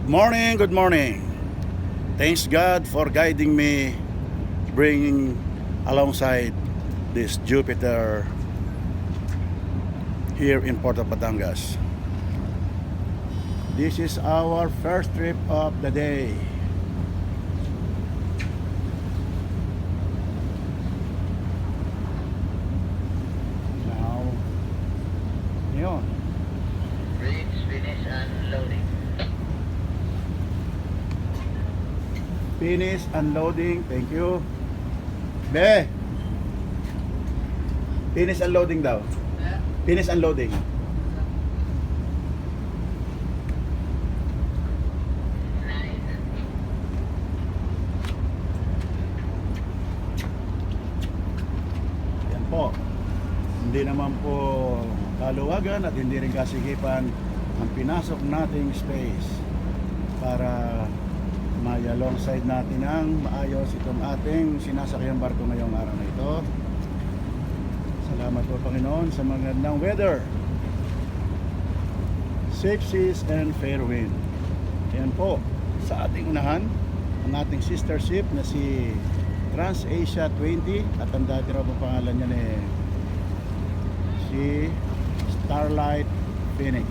Good morning. Thanks God for guiding me, bringing alongside this Jupiter here in Puerto Batangas. This is our first trip of the day. Now, yun. Bridge finish unloading. Finish unloading. Thank you. Be. Finish unloading daw. Finish unloading. Yan po. Hindi naman po kaluwagan at hindi rin kasigipan ang pinasok nating space para may alongside natin ang maayos itong ating sinasakyang barko ngayong araw na ito. Salamat po Panginoon sa magandang weather, safe seas and fair wind. Yan po, sa ating unahan ang ating sister ship na si Trans-Asia 20 at ang dati raw po pangalan niya si Starlight Phoenix.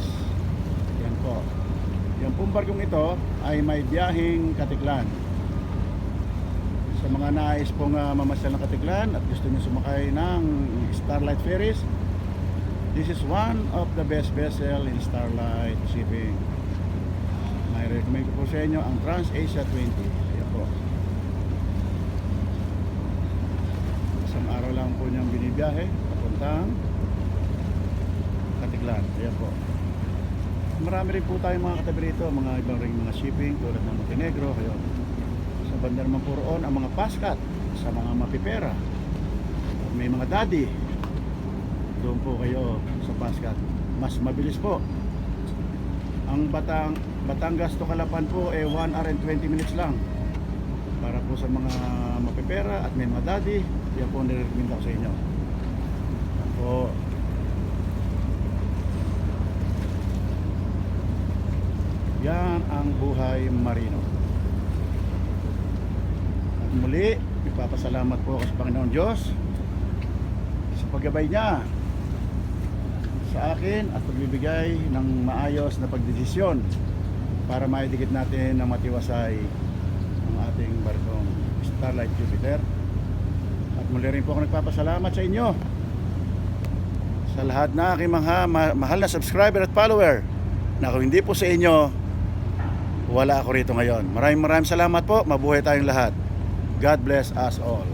Yan po. Yung pong barkong ito ay may biyaheng Katiklan. Sa mga nais pong mamasyal ng Katiklan at gusto nyo sumakay ng Starlight Ferries, this is one of the best vessel in Starlight Shipping. May recommend ko po sa inyo ang Trans-Asia 20. Ayan po. Isang araw lang po niyang binibiyahe papuntang Katiklan. Ayan po. Marami rin po tayong mga katabi rito, mga ibang ring mga shipping tulad ng Montenegro. Ayun. Sa banda naman po roon ang mga paskat sa mga mapipera. May mga daddy, doon po kayo sa paskat. Mas mabilis po. Ang Batangas to Calapan po 1 hour and 20 minutes lang. Para po sa mga mapipera at may mga daddy, yan po nirecommend ako sa inyo. Yan po. Yan ang buhay marino. At muli, ipapasalamat po ako sa Panginoon Diyos sa paggabay niya sa akin at pagbibigay ng maayos na pagdesisyon para maidikit natin ng matiwasay ang ating barkong Starlight Jupiter. At muli rin po ako nagpapasalamat sa inyo, sa lahat na aking mga mahal na subscriber at follower, na kung hindi po sa inyo, wala ako rito ngayon. Maraming salamat po. Mabuhay tayong lahat. God bless us all.